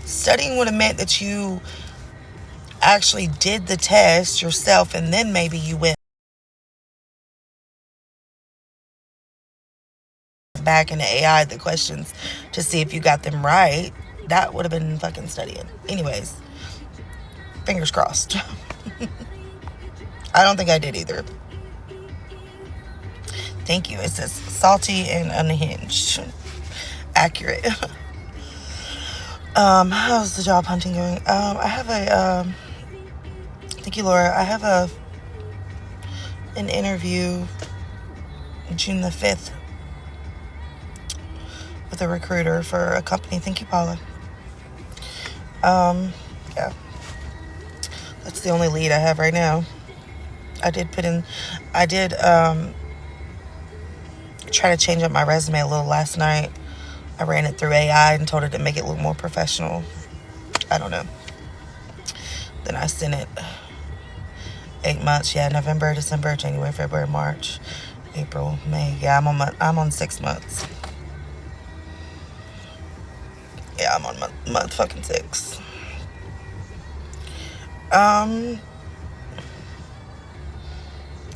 Studying would have meant that you actually did the test yourself, and then maybe you went back into AI the questions to see if you got them right. That would have been fucking studying. Anyways, fingers crossed. I don't think I did either. Thank you. It says salty and unhinged. Accurate. How's the job hunting going? I have thank you, Laura. I have an interview June the 5th with a recruiter for a company. Thank you, Paula. Yeah. That's the only lead I have right now. I did try to change up my resume a little last night. I ran it through AI and told it to make it look more professional. I don't know. Then I sent it 8 months. Yeah, November, December, January, February, March, April, May. Yeah, I'm on 6 months. Yeah, I'm on month fucking 6.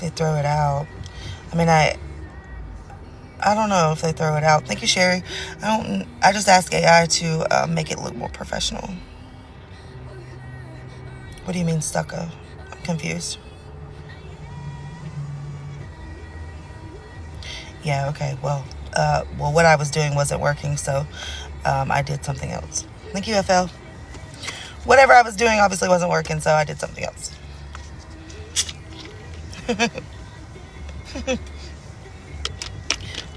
They throw it out. I mean, I don't know if they throw it out. Thank you, Sherry. I just ask AI to make it look more professional. What do you mean stucco? I'm confused. Yeah, okay. Well, what I was doing wasn't working, so I did something else. Thank you, FL. Whatever I was doing obviously wasn't working, so I did something else.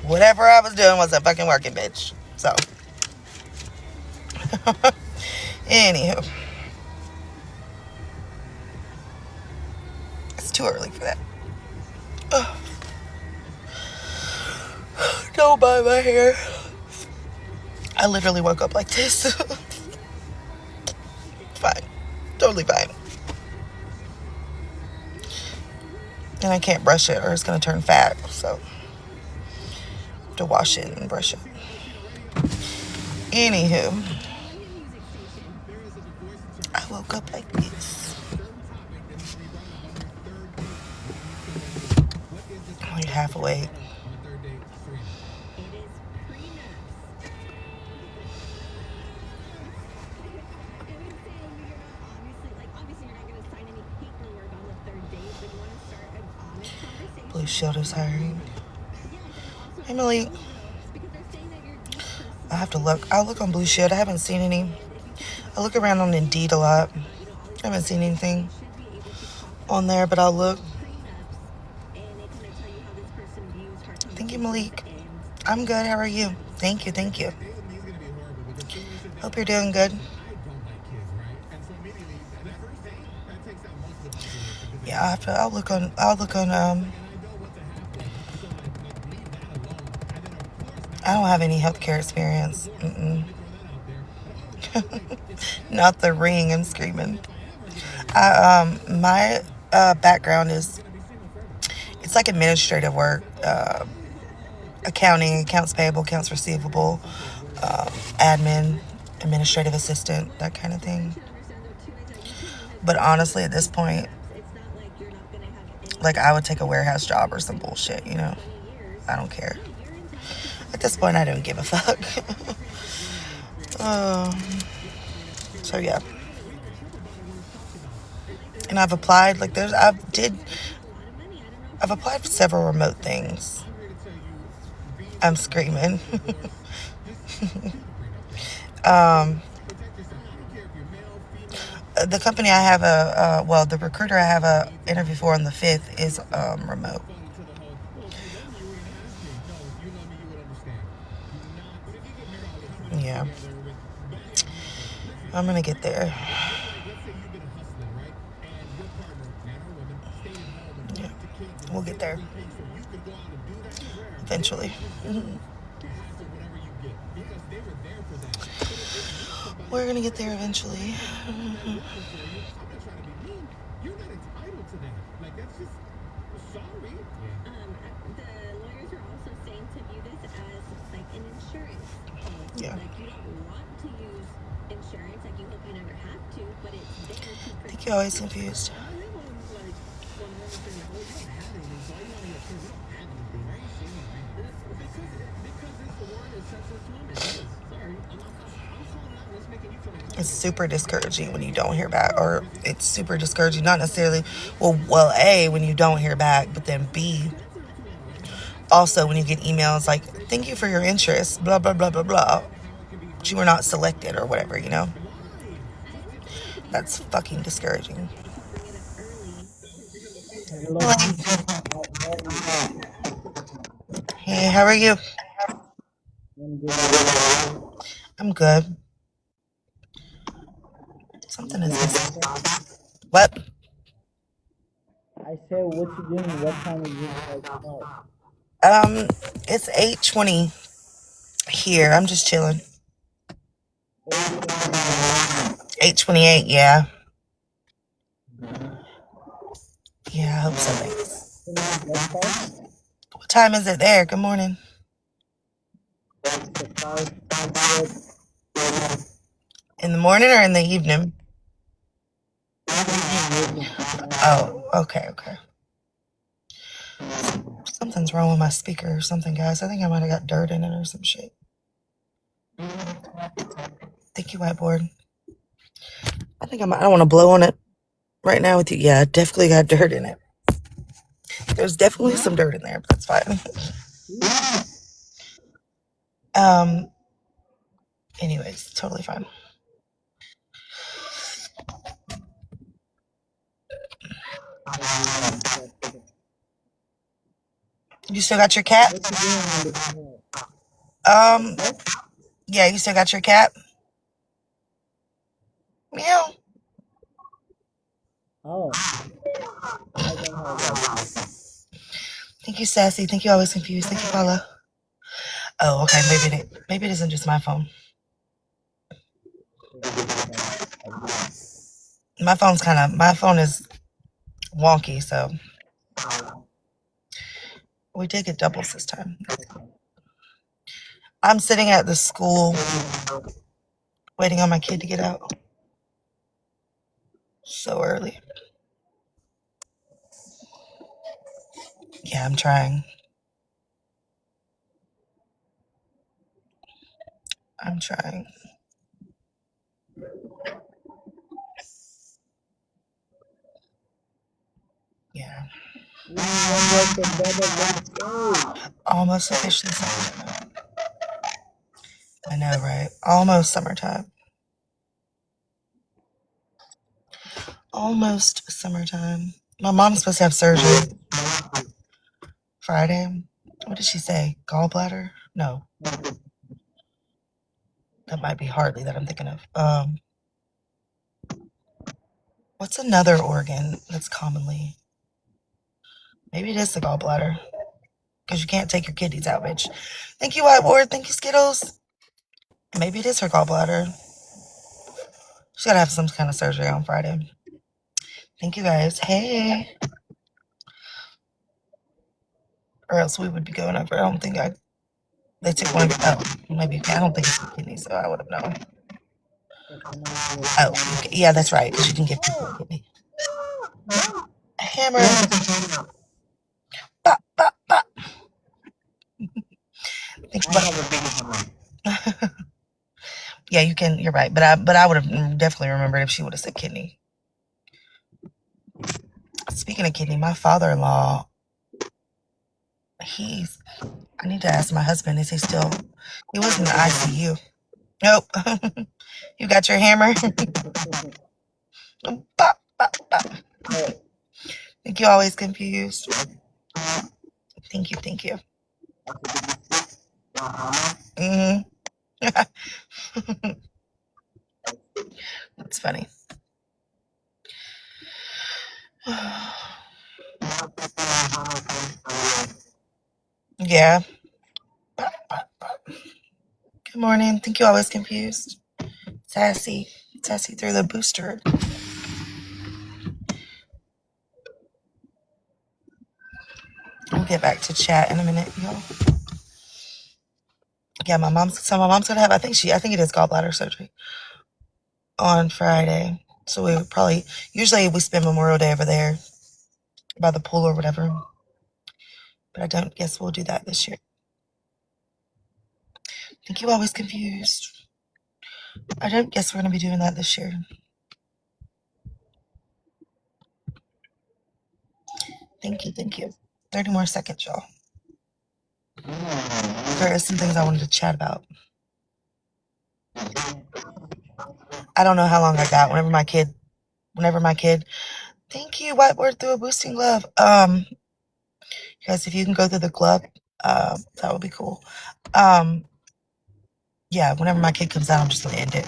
Whatever I was doing wasn't fucking working, bitch. So, anywho, it's too early for that. Ugh. Don't buy my hair. I literally woke up like this. Fine. Totally fine. And I can't brush it or it's going to turn fat. So, I have to wash it and brush it. Anywho, I woke up like this. I'm like half awake. Blue Shield is hiring. Hey, Malik. I have to look. I'll look on Blue Shield. I haven't seen any. I look around on Indeed a lot. I haven't seen anything on there, but I'll look. Thank you, Malik. I'm good. How are you? Thank you. Thank you. Hope you're doing good. Yeah, I'll look on. I don't have any healthcare experience. Not the ring. I'm screaming. My background is, it's like administrative work, accounting, accounts payable, accounts receivable, admin, administrative assistant, that kind of thing. But honestly, at this point, like, I would take a warehouse job or some bullshit, you know? I don't care. At this point, I don't give a fuck. So, yeah. And I've applied, like, I've applied for several remote things. I'm screaming. The company I have the recruiter I have a interview for on the 5th is remote. Yeah. I'm gonna get there. Yeah. We'll get there. Eventually. We're gonna get there eventually. Yeah. I think you're always confused. It's super discouraging when you don't hear back, or it's super discouraging, not necessarily, well, A, when you don't hear back, but then B, also when you get emails like, thank you for your interest, blah, blah, blah, blah, blah, but you were not selected or whatever, you know? That's fucking discouraging. Hey, how are you? I'm good. Something is missing. What? I said, what you doing? What time is it? It's 8:20 here. I'm just chilling. 8:28, yeah. Yeah, I hope so, thanks. What time is it there? Good morning. In the morning or in the evening? Oh, okay. Something's wrong with my speaker or something, guys. I think I might have got dirt in it or some shit. Thank you, whiteboard. I don't want to blow on it right now with you. Yeah, I definitely got dirt in it. There's definitely some dirt in there, but that's fine. Anyways, totally fine. You still got your cat? Yeah, you still got your cat? Meow. Oh. Thank you, Sassy. Thank you, Always Confused. Thank you, Paula. Oh, okay. Maybe it isn't just my phone. My phone is wonky, so we did get doubles this time. I'm sitting at the school waiting on my kid to get out. So early. Yeah, I'm trying. Yeah. Almost officially summertime. I know, right? Almost summertime. Almost summertime. My mom's supposed to have surgery Friday. What did she say? Gallbladder? No. That might be Hartley that I'm thinking of. What's another organ that's commonly? Maybe it is the gallbladder. Because you can't take your kidneys out, bitch. Thank you, Whiteboard. Thank you, Skittles. Maybe it is her gallbladder. She's got to have some kind of surgery on Friday. Thank you, guys. Hey. Or else we would be going over. I don't think they took one of maybe. I don't think it's the kidneys, so I would have known. Oh, okay. Yeah, that's right, because you can give people a kidney. A hammer. Bop, bop, bop. Yeah, you can. You're right, but I would have definitely remembered if she would have said kidney. Speaking of kidney, my father-in-law, I need to ask my husband, is he still, he was in the ICU. Nope. You got your hammer? Bop, bop, bop. Think you always confused. Thank you. Mm-hmm. That's funny. Yeah. Good morning. Think you always confused. Sassy through the booster. We'll get back to chat in a minute, y'all. Yeah, my mom's gonna have. I think it is gallbladder surgery. on Friday. So we probably, usually we spend Memorial Day over there by the pool or whatever. But I don't guess we'll do that this year. I think you always confused. I don't guess we're going to be doing that this year. Thank you, thank you. 30 more seconds, y'all. There are some things I wanted to chat about. I don't know how long I got. Whenever my kid, thank you, whiteboard through a boosting glove. Guys, if you can go through the glove, that would be cool. Yeah, whenever my kid comes out, I'm just gonna end it.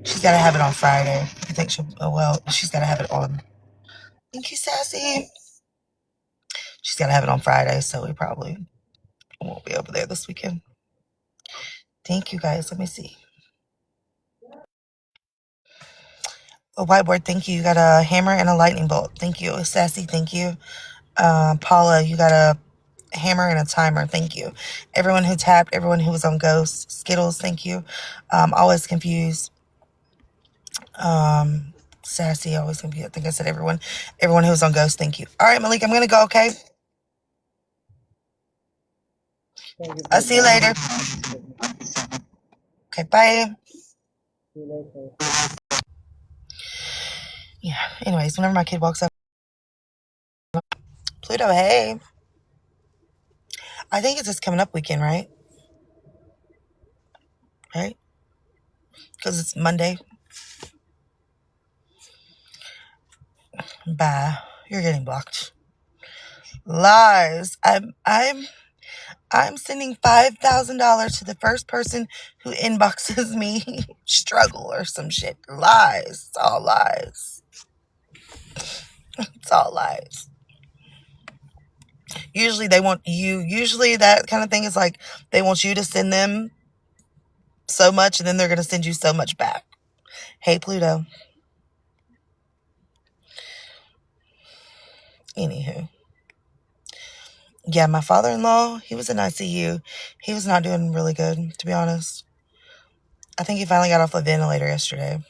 She's gotta have it on Friday. I think she'll, oh well, she's gotta have it on. Thank you, Sassy. She's gotta have it on Friday, so we probably won't be over there this weekend. Thank you, guys. Let me see. A whiteboard, thank you. You got a hammer and a lightning bolt. Thank you. Sassy, thank you. Paula, you got a hammer and a timer. Thank you. Everyone who tapped, everyone who was on Ghost. Skittles, thank you. Always confused. Sassy, always confused. I think I said everyone. Everyone who was on Ghost, thank you. All right, Malik, I'm going to go, okay? I'll see you later. Okay, bye. See you later. Yeah, anyways, whenever my kid walks up, Pluto, hey. I think it's this coming up weekend, right? Right? Because it's Monday. Bye. You're getting blocked. Lies. I'm sending $5,000 to the first person who inboxes me struggle or some shit. Lies. It's all lies. It's all lies. Usually they want you, usually that kind of thing is like they want you to send them so much and then they're going to send you so much back. Hey, Pluto. Anywho. Yeah, my father-in-law, he was in ICU. He was not doing really good, to be honest. I think he finally got off the ventilator yesterday.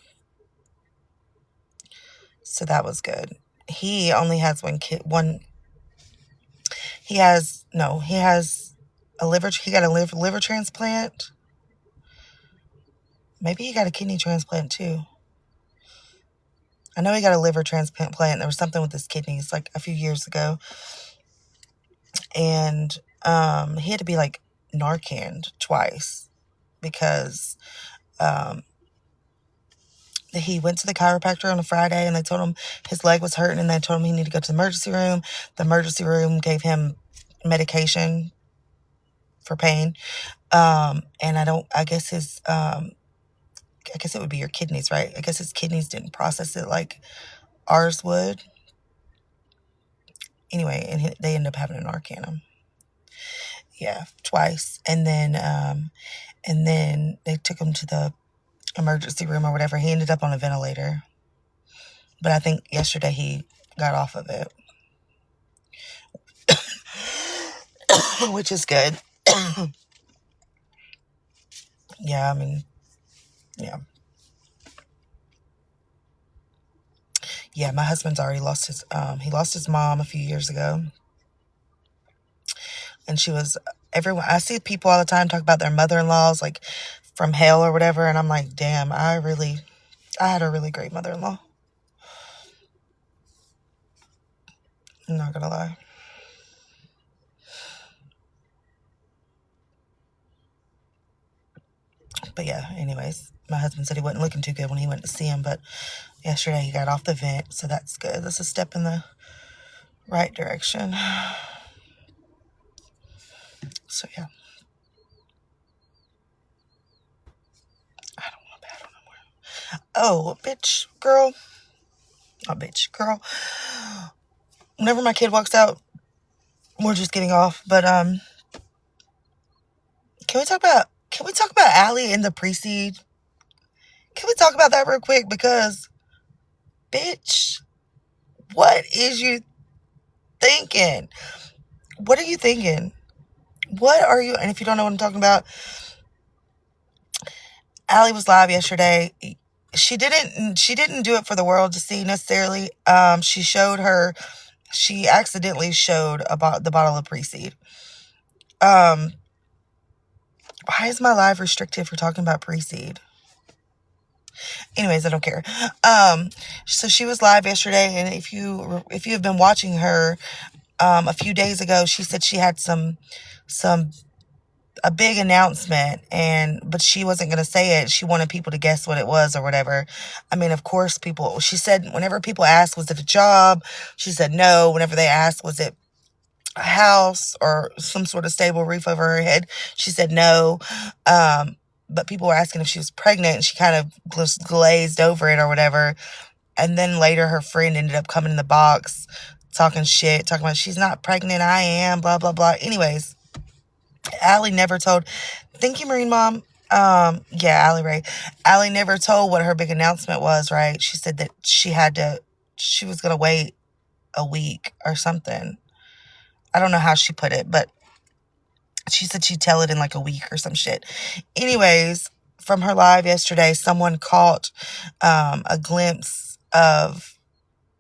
So that was good. He only has he has he got a liver transplant. Maybe he got a kidney transplant too. I know he got a liver transplant. There was something with his kidneys like a few years ago. And he had to be like Narcaned twice because he went to the chiropractor on a Friday and they told him his leg was hurting and they told him he needed to go to the emergency room. The emergency room gave him medication for pain. And I guess it would be your kidneys, right? I guess his kidneys didn't process it like ours would. Anyway, and they ended up having a Narcan him. Yeah, twice. And then they took him to the emergency room or whatever. He ended up on a ventilator. But I think yesterday he got off of it. Which is good. Yeah, I mean, yeah. Yeah, my husband's already lost he lost his mom a few years ago. And she was, I see people all the time talk about their mother-in-laws, like from hell or whatever. And I'm like, damn, I had a really great mother-in-law. I'm not going to lie. But yeah, anyways, my husband said he wasn't looking too good when he went to see him. But yesterday he got off the vent. So that's good. That's a step in the right direction. So yeah. I don't want to battle no more. Oh, bitch, girl. Oh, bitch, girl. Whenever my kid walks out, we're just getting off. But can we talk about Allie in the pre-seed? Can we talk about that real quick? Because, bitch, what is you thinking? What are you thinking? What are you? And if you don't know what I'm talking about, Allie was live yesterday. she didn't do it for the world to see necessarily. She accidentally showed about the bottle of pre-seed. Um, why is my live restricted for talking about pre-seed? Anyways, I don't care. So she was live yesterday, and if you have been watching her, a few days ago, she said she had some a big announcement, but she wasn't going to say it. She wanted people to guess what it was or whatever. I mean, of course, she said whenever people asked, was it a job? She said no. Whenever they asked, was it a house or some sort of stable roof over her head, she said no. But people were asking if she was pregnant, and she kind of just glazed over it or whatever. And then later her friend ended up coming in the box talking shit, talking about she's not pregnant, I am, blah, blah, blah. Anyways, Allie never told. Thank you, Marine Mom. Yeah, Allie Ray. Allie never told what her big announcement was, right? She said that she was going to wait a week or something. I don't know how she put it, but she said she'd tell it in like a week or some shit. Anyways, from her live yesterday, someone caught a glimpse of,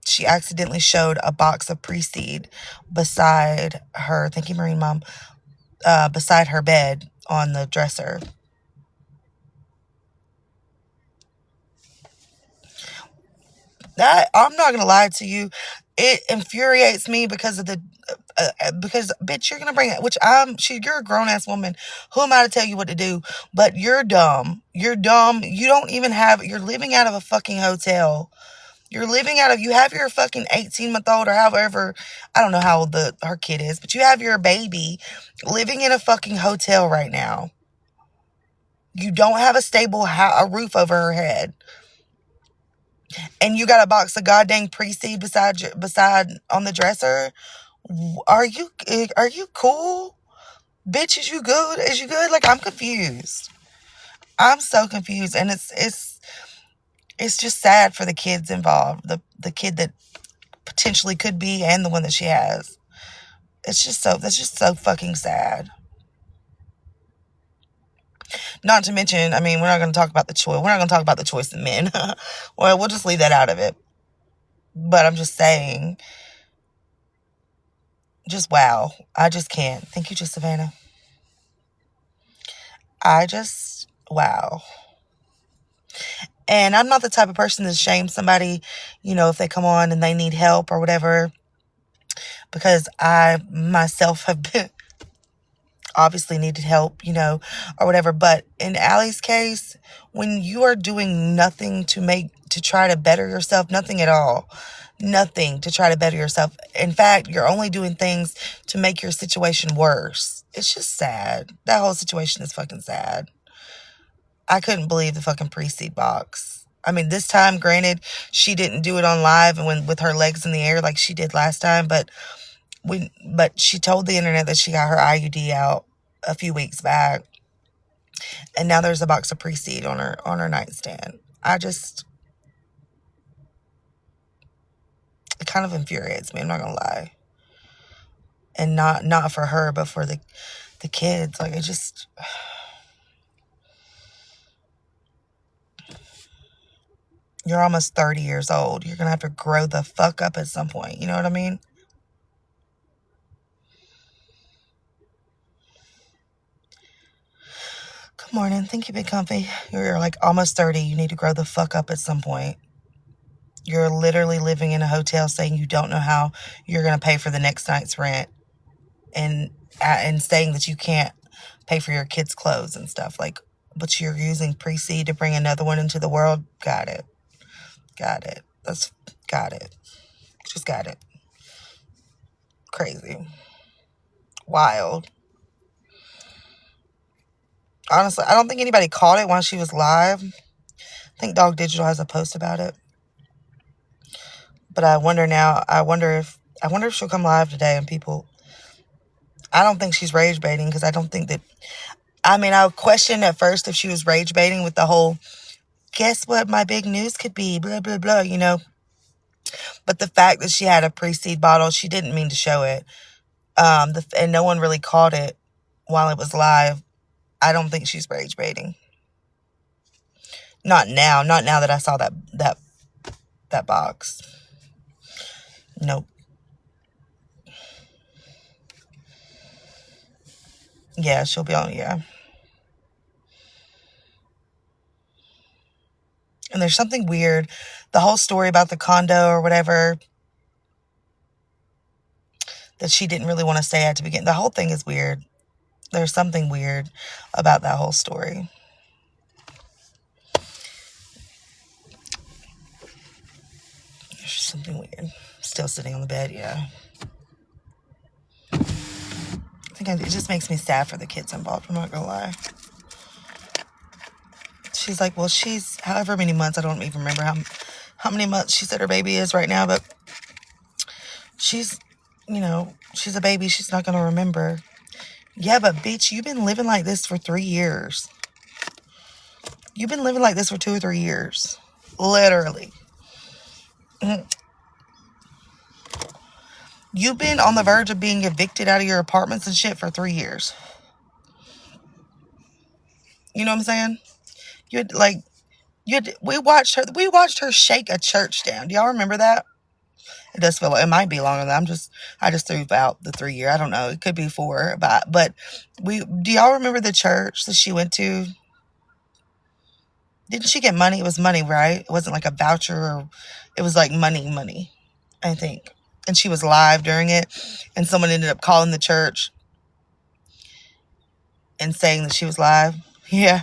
she accidentally showed a box of pre-seed beside her, thank you, Marine Mom, beside her bed on the dresser. That, I'm not gonna lie to you, it infuriates me because of because bitch, you're gonna bring it. You're a grown ass woman. Who am I to tell you what to do? But you're dumb. You're dumb. You don't even have. You're living out of a fucking hotel. You have your fucking 18-month-old or however, I don't know how old her kid is, but you have your baby living in a fucking hotel right now. You don't have a stable a roof over her head. And you got a box of goddamn pre-seed beside on the dresser. Are you cool? Bitch, is you good? Like, I'm confused. I'm so confused. And it's just sad for the kids involved. The kid that potentially could be, and the one that she has. That's just so fucking sad. Not to mention, I mean, we're not going to talk about the choice. We're not going to talk about the choice of men. Well, we'll just leave that out of it. But I'm just saying, just wow. I just can't. Thank you, just Savannah. Wow. And I'm not the type of person to shame somebody, if they come on and they need help or whatever, because I myself have been obviously needed help, or whatever. But in Allie's case, when you are doing nothing to try to better yourself, nothing at all, nothing to try to better yourself. In fact, you're only doing things to make your situation worse. It's just sad. That whole situation is fucking sad. I couldn't believe the fucking pre-seed box. I mean, this time, granted, she didn't do it on live and with her legs in the air like she did last time, but she told the internet that she got her IUD out a few weeks back, and now there's a box of pre-seed on her nightstand. It kind of infuriates me, I'm not gonna lie. And not for her, but for the kids. Like, it just, you're almost 30 years old. You're gonna have to grow the fuck up at some point. You know what I mean? Good morning. Thank you, Big Comfy. You're like almost 30. You need to grow the fuck up at some point. You're literally living in a hotel saying you don't know how you're going to pay for the next night's rent, and saying that you can't pay for your kids' clothes and stuff. Like, but you're using pre-seed to bring another one into the world. Got it. Got it. Got it. Just got it. Crazy. Wild. Honestly, I don't think anybody caught it while she was live. I think Dog Digital has a post about it. But I wonder if she'll come live today and people... I don't think she's rage baiting, because I don't think that... I mean, I questioned at first if she was rage baiting with the whole, guess what my big news could be, blah, blah, blah, But the fact that she had a pre-seed bottle, she didn't mean to show it. And no one really caught it while it was live. I don't think she's rage baiting. Not now. Not now that I saw that box. Nope. Yeah, she'll be on. Yeah. And there's something weird. The whole story about the condo or whatever that she didn't really want to stay at to begin. The whole thing is weird. There's something weird about that whole story. There's something weird. Still sitting on the bed, yeah. I think it just makes me sad for the kids involved. I'm not gonna lie. She's like, well, she's however many months. I don't even remember how many months she said her baby is right now, but she's, she's a baby. She's not gonna remember. Yeah, but bitch, you've been living like this for 3 years. You've been living like this for 2 or 3 years. Literally. You've been on the verge of being evicted out of your apartments and shit for 3 years. You know what I'm saying? We watched her shake a church down. Do y'all remember that? It does feel like it might be longer than that. I just threw out the 3 year. I don't know. It could be 4, but do y'all remember the church that she went to? Didn't she get money? It was money, right? It wasn't like a voucher, or it was like money, I think. And she was live during it, and someone ended up calling the church and saying that she was live. Yeah.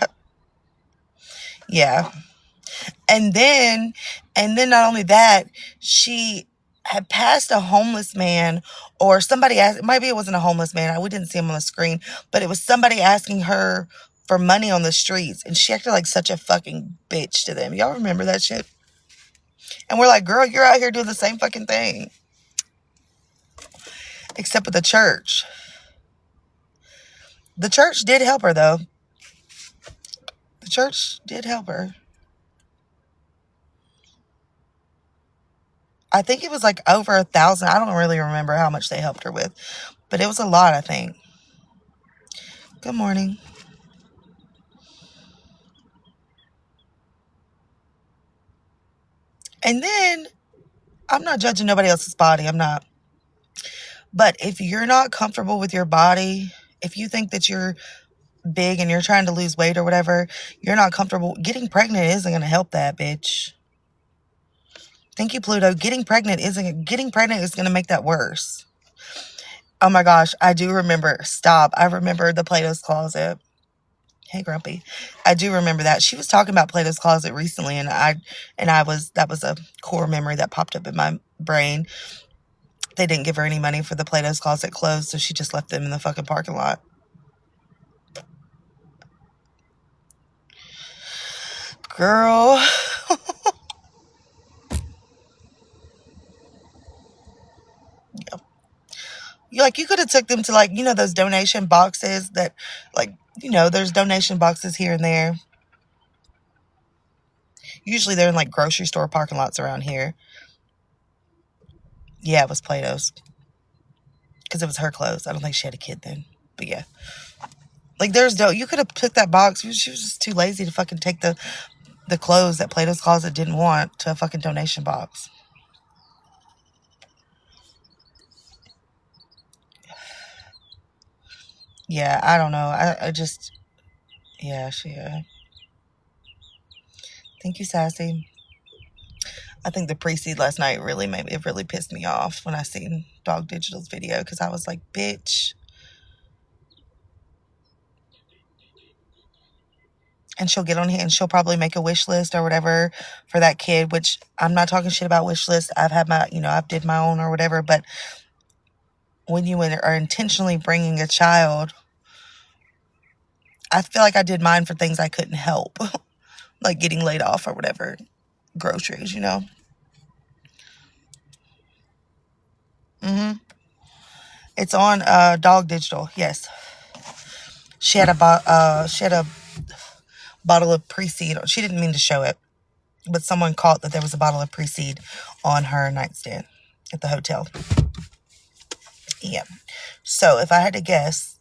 Yeah. And then not only that, she had passed a homeless man, or somebody asked, maybe it wasn't a homeless man. We didn't see him on the screen, but it was somebody asking her for money on the streets, and she acted like such a fucking bitch to them. Y'all remember that shit? And we're like, girl, you're out here doing the same fucking thing. Except with the church. The church did help her, though. The church did help her. I think it was like over 1,000. I don't really remember how much they helped her with, but it was a lot, I think. Good morning. And then, I'm not judging nobody else's body. I'm not. But if you're not comfortable with your body, if you think that you're big and you're trying to lose weight or whatever, you're not comfortable. Getting pregnant isn't going to help that, bitch. Thank you, Pluto. Getting pregnant is going to make that worse. Oh my gosh, I do remember. Stop. I remember the Plato's Closet. Hey, Grumpy. I do remember that. She was talking about Plato's Closet recently, and that was a core memory that popped up in my brain. They didn't give her any money for the Plato's Closet clothes, so she just left them in the fucking parking lot. Girl. Yeah. You could have took them to those donation boxes that there's donation boxes here and there. Usually they're in grocery store parking lots around here. Yeah, it was Plato's. Because it was her clothes. I don't think she had a kid then. But yeah. You could have took that box. She was just too lazy to fucking take the clothes that Plato's Closet didn't want to a fucking donation box. Yeah, I don't know. I just... Yeah, Thank you, Sassy. I think the pre-seed last night really pissed me off when I seen Dog Digital's video, because I was like, bitch. And she'll get on here and she'll probably make a wish list or whatever for that kid, which I'm not talking shit about wish lists. I've had my, I've did my own or whatever. But when you are intentionally bringing a child, I feel like I did mine for things I couldn't help, like getting laid off or whatever, groceries, It's on Dog Digital. Yes, she had a bottle of pre-seed. She didn't mean to show it, but someone caught that there was a bottle of pre-seed on her nightstand at the hotel. Yeah. So if I had to guess,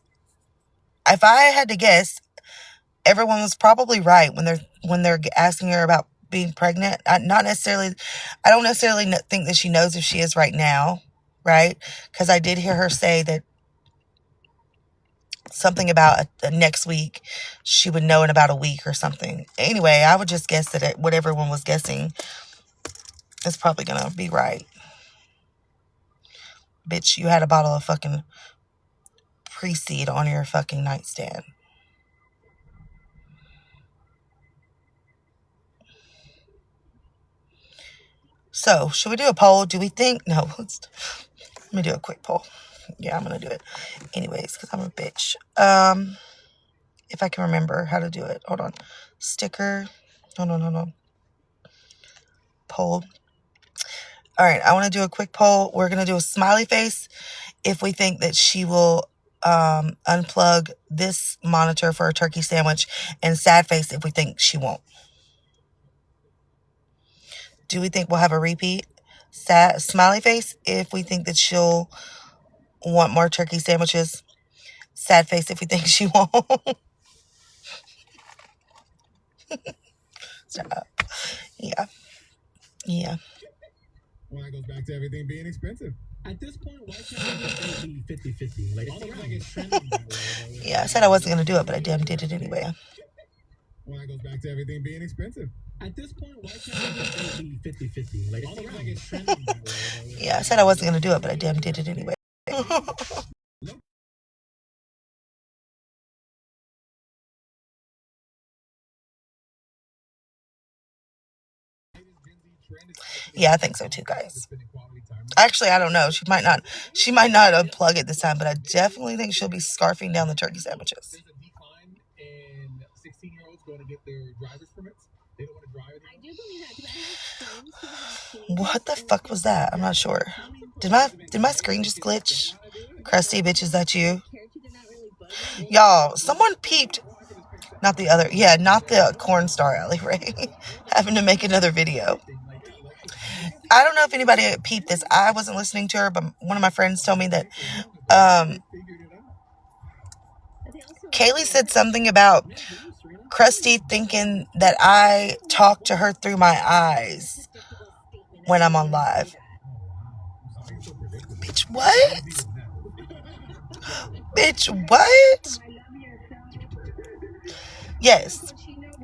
everyone was probably right when they're asking her about being pregnant. Not necessarily, I don't necessarily think that she knows if she is right now, right? Because I did hear her say that something about next week she would know in about a week or something. Anyway, I would just guess that what everyone was guessing is probably gonna be right. Bitch, you had a bottle of fucking pre-seed on your fucking nightstand. So, should we do a poll? Do we think? No, let me do a quick poll. Yeah, I'm gonna do it anyways because I'm a bitch. If I can remember how to do it. Hold on. Sticker. Hold on. Poll. All right, I want to do a quick poll. We're gonna do a smiley face if we think that she will unplug this monitor for a turkey sandwich, and sad face if we think she won't. Do we think we'll have a repeat? Smiley face if we think that she'll want more turkey sandwiches. Sad face if we think she won't. Yeah. Well, that goes back to everything being expensive. At this point, why can't we just be 50-50? Like, it's like it's trending that way. Yeah, I said I wasn't going to do it, but I damn did it anyway. Well, that goes back to everything being expensive. At this point, why can't we just be 50-50? Like, it's like it's trending that way. Yeah, I said I wasn't going to do it, but I damn did it anyway. Yeah, I think so too, guys. Actually, I don't know. She might not unplug it this time, but I definitely think she'll be scarfing down the turkey sandwiches. There's a decline in 16-year-olds going to get their driver's permits. They don't want to drive anymore. I do believe that because I have friends who have changed. What the fuck was that? I'm not sure. Did my screen just glitch? Crusty bitch, is that you? Y'all, someone peeped. Not the corn star Alley Ray having to make another video. I don't know if anybody peeped this. I wasn't listening to her, but one of my friends told me that Kaylee said something about Krusty thinking that I talk to her through my eyes when I'm on live. Bitch, what? Bitch, what? Yes.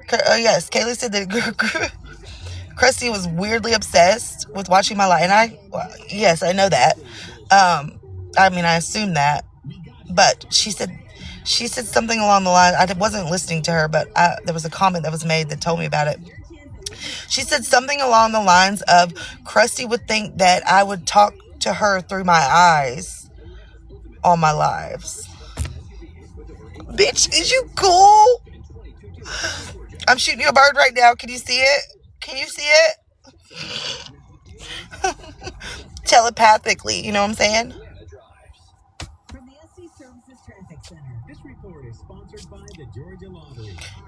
Yes, Kaylee said that Krusty was weirdly obsessed with watching my live. And yes, I know that. I mean, I assume that. But she said something along the line. I wasn't listening to her, but there was a comment that was made that told me about it. She said something along the lines of Krusty would think that I would talk to her through my eyes on my lives. Bitch, is you cool? I'm shooting you a bird right now. Can you see it? Can you see it? Telepathically, you know what I'm saying?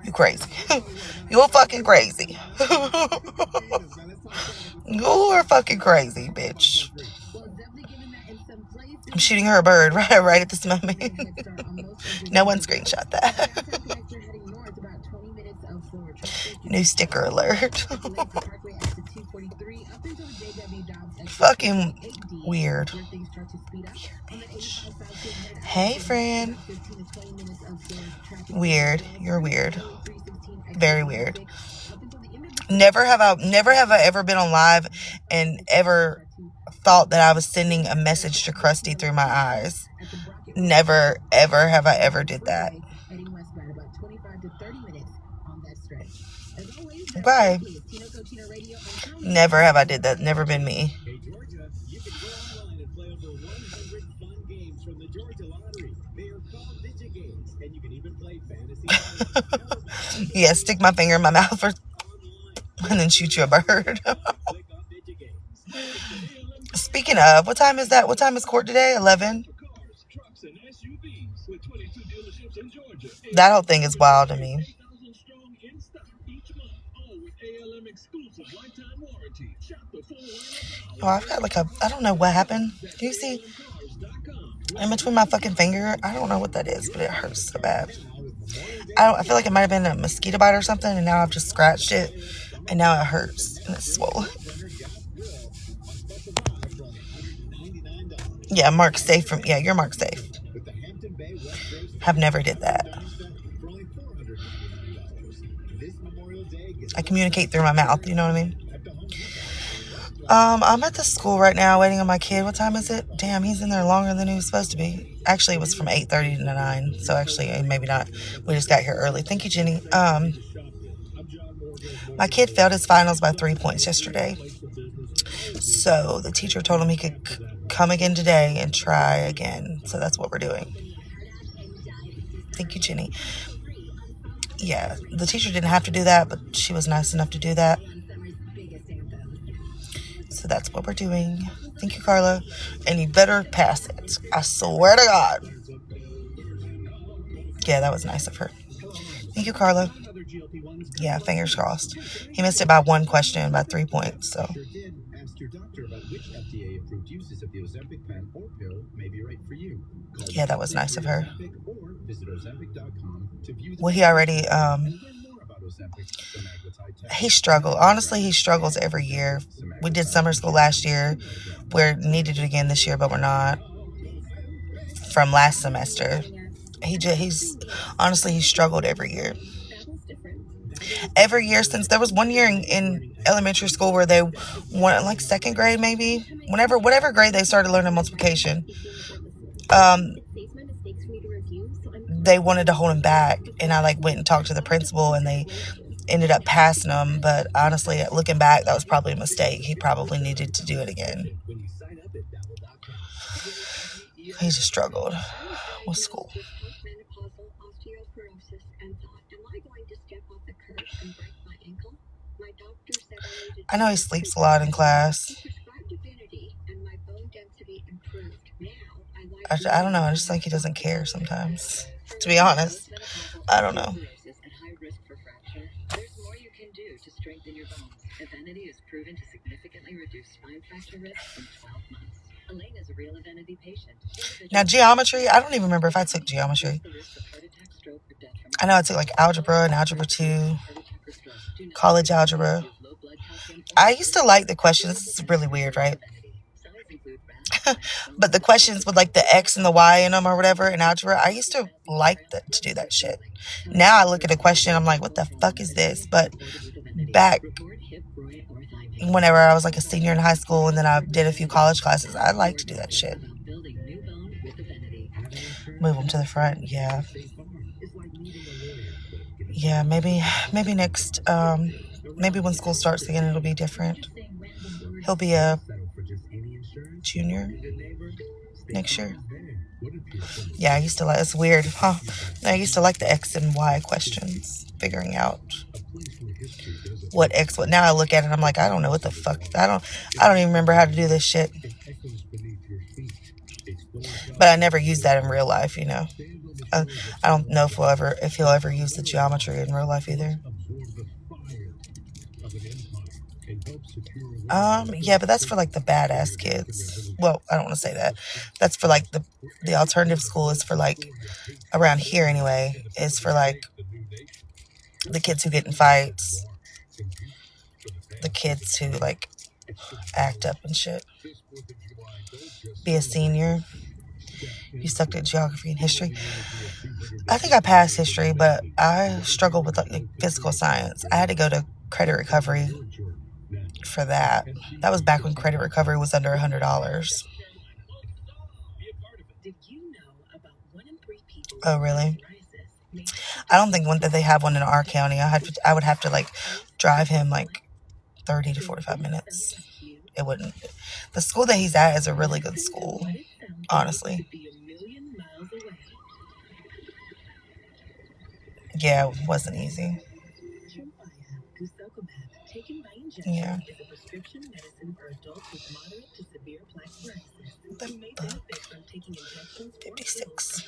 You crazy. You're fucking crazy. You're fucking crazy, bitch. I'm shooting her a bird right at this moment. No one screenshot that. New sticker alert. Fucking weird. Hey, friend. Weird. You're weird. Very weird. Never have I ever been on live and ever thought that I was sending a message to Krusty through my eyes. Never, ever have I ever did that. Okay. Never have I did that. Never been me. Yeah, stick my finger in my mouth and then shoot you a bird. Speaking of, what time is that? What time is court today? 11? That whole thing is wild to me. Oh, I've got I don't know what happened. Do you see? In between my fucking finger? I don't know what that is, but it hurts so bad. I feel like it might have been a mosquito bite or something, and now I've just scratched it, and now it hurts and it's swollen. Yeah, Mark's safe from. Yeah, you're Mark's safe. Have never did that. I communicate through my mouth. You know what I mean? I'm at the school right now waiting on my kid. What time is it? Damn, he's in there longer than he was supposed to be. Actually, it was from 8:30 to 9. So actually, maybe not. We just got here early. Thank you, Jenny. My kid failed his finals by 3 points yesterday. So the teacher told him he could come again today and try again. So that's what we're doing. Thank you, Jenny. Yeah, the teacher didn't have to do that, but she was nice enough to do that. So that's what we're doing. Thank you, Carla. And you better pass it. I swear to God. Yeah, that was nice of her. Thank you, Carla. Yeah, fingers crossed. He missed it by one question, by 3 points. So. Yeah, that was nice of her. Well, he already, he struggled. Honestly, he struggles every year. We did summer school last year. We're needed it again this year, but we're not. From last semester. He's honestly, he struggled every year. Every year since there was one year in elementary school where they went like second grade, maybe whatever grade they started learning multiplication. They wanted to hold him back, and I like went and talked to the principal, and they ended up passing him. But honestly, looking back, that was probably a mistake. He probably needed to do it again. He just struggled with school. I know he sleeps a lot in class. I don't know. I just think he doesn't care sometimes. To be honest, I don't know. Now, geometry, I don't even remember if I took geometry. I know I took like algebra and algebra 2, college algebra. I used to like the questions. This is really weird, right? But the questions with like the X and the Y in them or whatever in algebra, I used to like to do that shit. Now I look at a question, I'm like, what the fuck is this? But back whenever I was like a senior in high school and then I did a few college classes, I like to do that shit. Move them to the front, yeah. Yeah, maybe next, maybe when school starts again, it'll be different. He'll be a junior next year. Yeah, I used to like, it's weird, huh? I used to like the X and Y questions, figuring out what X, what. Now I look at it, I'm like, I don't know what the fuck. I don't even remember how to do this shit. But I never used that in real life, you know. I don't know if he'll ever use the geometry in real life either. Yeah, but that's for like the badass kids. Well, I don't want to say that. That's for like the alternative school is for like around here anyway, is for like the kids who get in fights, the kids who like act up and shit. Be a senior. You sucked at geography and history. I think I passed history, but I struggled with like physical science. I had to go to credit recovery for that. That was back when credit recovery was under $100. Oh, really? I don't think that they have one in our county. I would have to like drive him like 30 to 45 minutes. It wouldn't. The school that he's at is a really good school, honestly. Yeah, it wasn't easy. Yeah. The fuck? 56.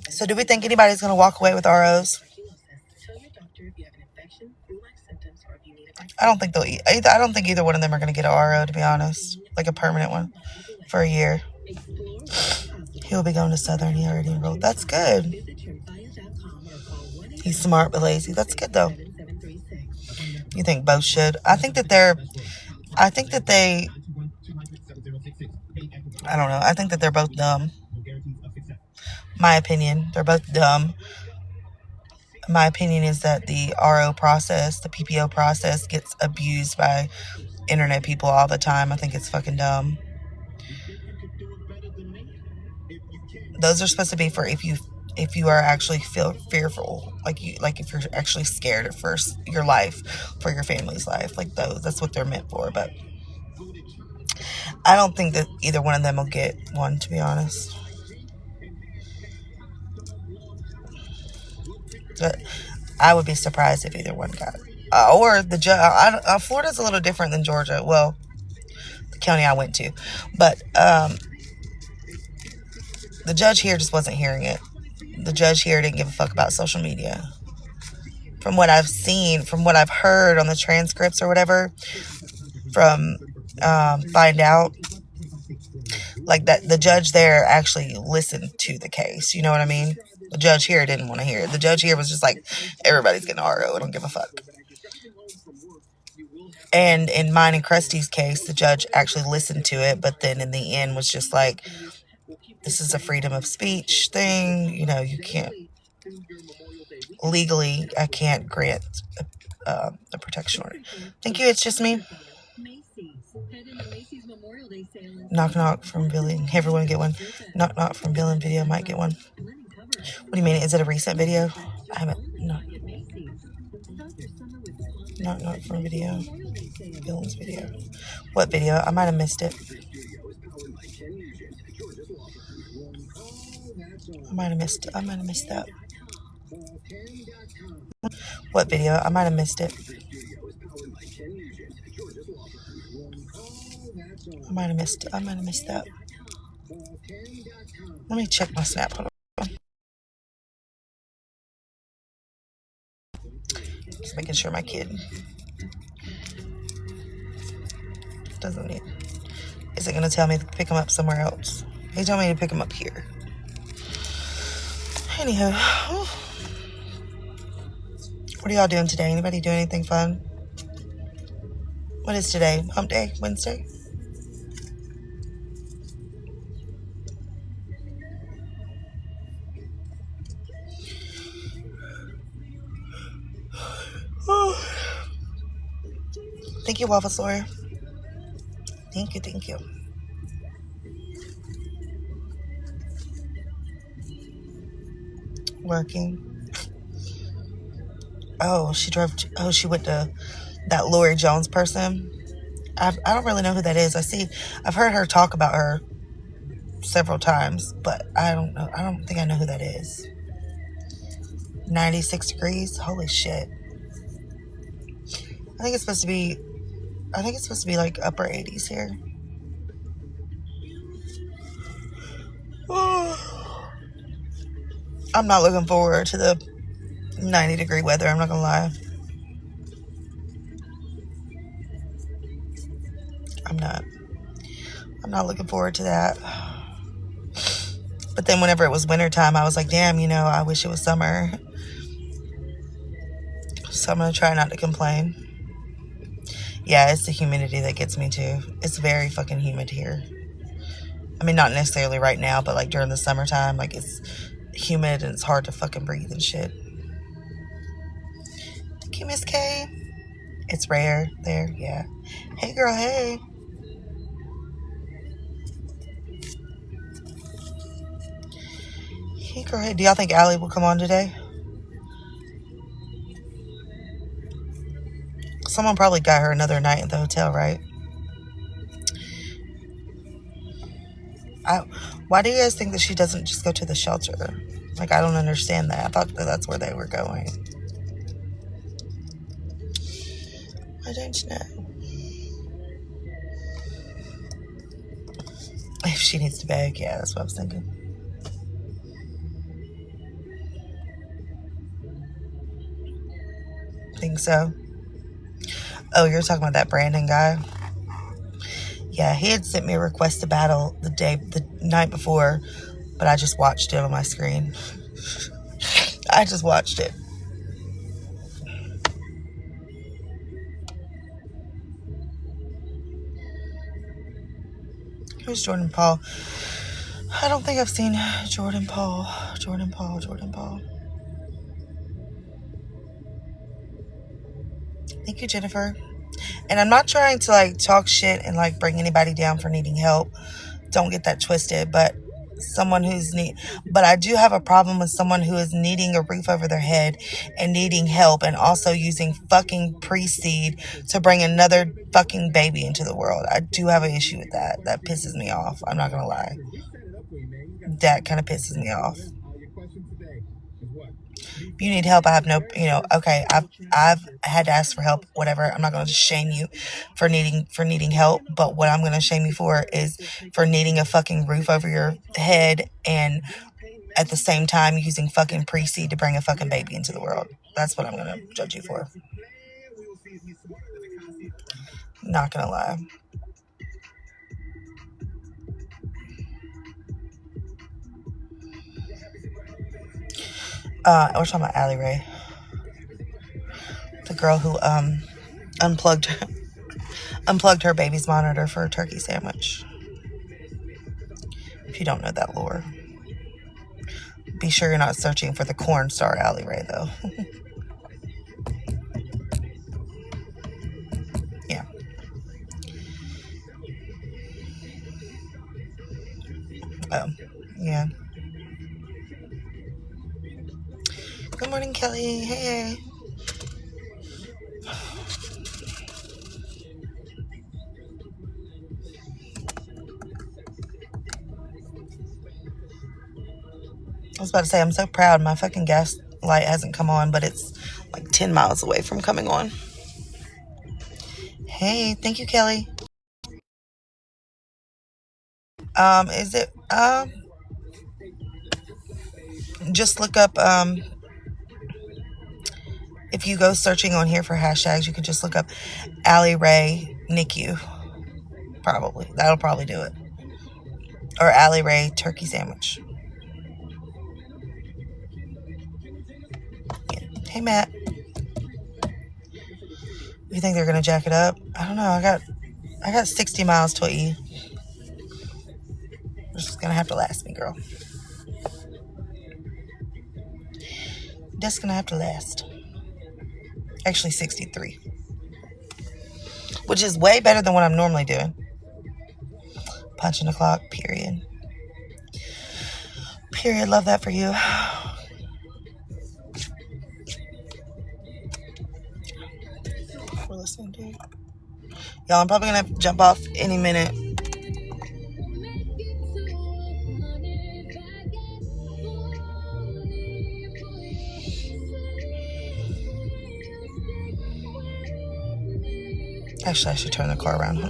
So do we think anybody's going to walk away with ROs? I don't think they'll either. I don't think either one of them are going to get an RO, to be honest, like a permanent one for a year. He'll be going to Southern. He already enrolled. That's good. He's smart but lazy. That's good though. You think both should? I think that they're. I think that they. I don't know. I think that they're both dumb. My opinion. They're both dumb. My opinion is that the RO process, the PPO process, gets abused by internet people all the time. I think it's fucking dumb. Those are supposed to be for if you are actually feel fearful, like if you're actually scared at first your life for your family's life, like those. That's what they're meant for. But I don't think that either one of them will get one, to be honest. But I would be surprised if either one got it. Or the judge. Florida's a little different than Georgia. Well, the county I went to, but the judge here just wasn't hearing it. The judge here didn't give a fuck about social media. From what I've seen, from what I've heard on the transcripts or whatever, from Find Out, like that, the judge there actually listened to the case. You know what I mean? The judge here didn't want to hear it. The judge here was just like, everybody's getting RO. I don't give a fuck. And in mine and Krusty's case, the judge actually listened to it, but then in the end was just like, this is a freedom of speech thing. You know, you can't legally, I can't grant a protection order. Thank you. It's just me. Knock knock from Billy. Hey, everyone get one. Knock knock from Bill and video might get one. What do you mean? Is it a recent video? I haven't. No. Knock knock from video. Bill's video. What video? I might have missed it. I might have missed that. What video? I might have missed it. I might have missed that. Let me check my snap. Hold on. Just making sure my kid doesn't need. Is it going to tell me to pick him up somewhere else? He told me to pick him up here. Anywho, what are y'all doing today? Anybody doing anything fun? What is today? Hump day? Wednesday? Thank you, Waffle Sawyer. Thank you. Working. Oh, she went to that Lori Jones person. I don't really know who that is. I've heard her talk about her several times, but I don't know. I don't think I know who that is. 96 degrees? Holy shit. I think it's supposed to be like upper 80s here. I'm not looking forward to the 90-degree weather, I'm not gonna lie. I'm not looking forward to that. But then whenever it was wintertime, I was like, damn, I wish it was summer. So I'm gonna try not to complain. Yeah, it's the humidity that gets me too. It's very fucking humid here. I mean, not necessarily right now, but like during the summertime, like it's humid and it's hard to fucking breathe and shit. Thank you, Miss K. It's rare there, yeah. Hey, girl, hey. Hey, girl, hey. Do y'all think Allie will come on today? Someone probably got her another night at the hotel, right? Why do you guys think that she doesn't just go to the shelter? Like, I don't understand that. I thought that that's where they were going. I don't know. If she needs to beg, yeah, that's what I was thinking. Think so. Oh, you're talking about that Brandon guy? Yeah, he had sent me a request to battle the night before, but I just watched it on my screen. I just watched it. Who's Jordan Paul? I don't think I've seen Jordan Paul. Jordan Paul. Thank you, Jennifer. And I'm not trying to like talk shit and like bring anybody down for needing help. Don't get that twisted. But I do have a problem with someone who is needing a roof over their head and needing help and also using fucking pre-seed to bring another fucking baby into the world. I do have an issue with that. That pisses me off. I'm not gonna lie. That kind of pisses me off. You need help. I have no, okay, I've had to ask for help, whatever. I'm not going to shame you for needing help, but what I'm going to shame you for is for needing a fucking roof over your head and at the same time using fucking pre-seed to bring a fucking baby into the world. That's what I'm going to judge you for. Not going to lie. We're talking about Allie Ray. The girl who unplugged her baby's monitor for a turkey sandwich. If you don't know that lore. Be sure you're not searching for the corn star Allie Ray, though. Yeah. Yeah. Good morning, Kelly. Hey. I was about to say, I'm so proud. My fucking gas light hasn't come on, but it's like 10 miles away from coming on. Hey, thank you, Kelly. Is it, just look up, if you go searching on here for hashtags, you can just look up Allie Ray NICU. Probably. That'll probably do it. Or Allie Ray turkey sandwich. Yeah. Hey, Matt. You think they're gonna jack it up? I don't know. I got 60 miles to E. This is gonna have to last me, girl. Just gonna have to last. Actually, 63. Which is way better than what I'm normally doing. Punching the clock, period. Period. Love that for you. We're listening to you. Y'all, I'm probably gonna have to jump off any minute. Actually, I should turn the car around.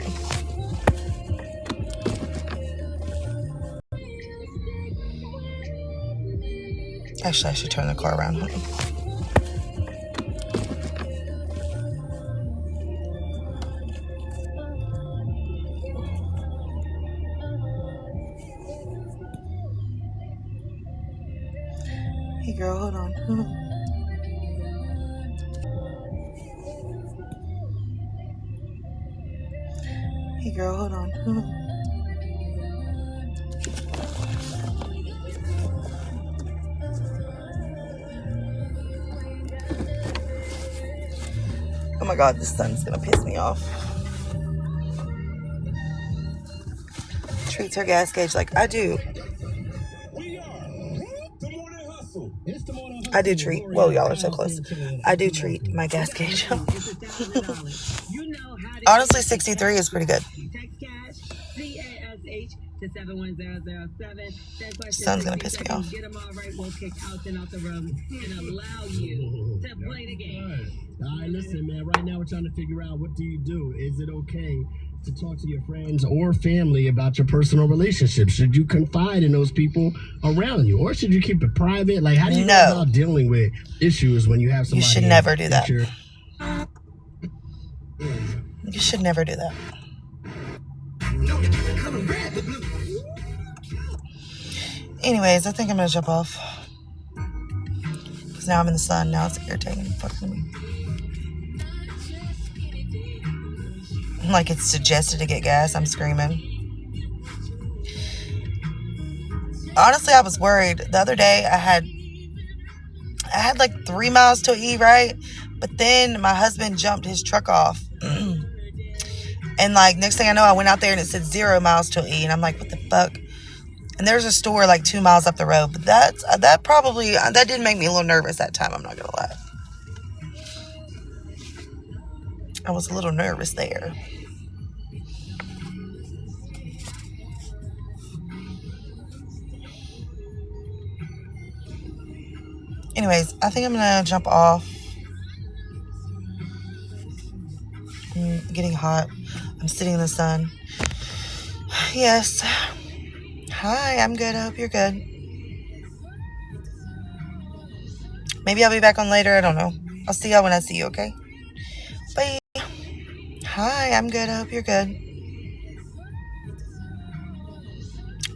Actually, I should turn the car around. Hey, girl, hold on. Hey, girl, hold on. Oh my God, the sun's gonna piss me off. Treats her gas gauge like I do. I do treat. Whoa, y'all are so close. I do treat my gas gauge. Honestly, 63 is pretty good. Sun's gonna piss me off. All right, listen, man. Right now, we're trying to figure out, what do you do? Is it okay to talk to your friends or family about your personal relationships? Should you confide in those people around you, or should you keep it private? Like, how do you go about dealing with issues when you have somebody? You should never do that. You should never do that. Anyways, I think I'm gonna jump off. Because now I'm in the sun. Now it's irritating fucking me. Like it's suggested to get gas. I'm screaming. Honestly, I was worried. The other day I had like 3 miles to E, right? But then my husband jumped his truck off. And like next thing I know, I went out there and it said 0 miles to E. And I'm like, what the fuck? And there's a store like 2 miles up the road. But that did make me a little nervous that time. I'm not going to lie. I was a little nervous there. Anyways, I think I'm going to jump off. I'm getting hot. I'm sitting in the sun. Yes. Hi, I'm good. I hope you're good. Maybe I'll be back on later. I don't know. I'll see y'all when I see you, okay? Bye. Hi, I'm good. I hope you're good.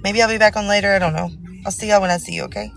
Maybe I'll be back on later. I don't know. I'll see y'all when I see you, okay?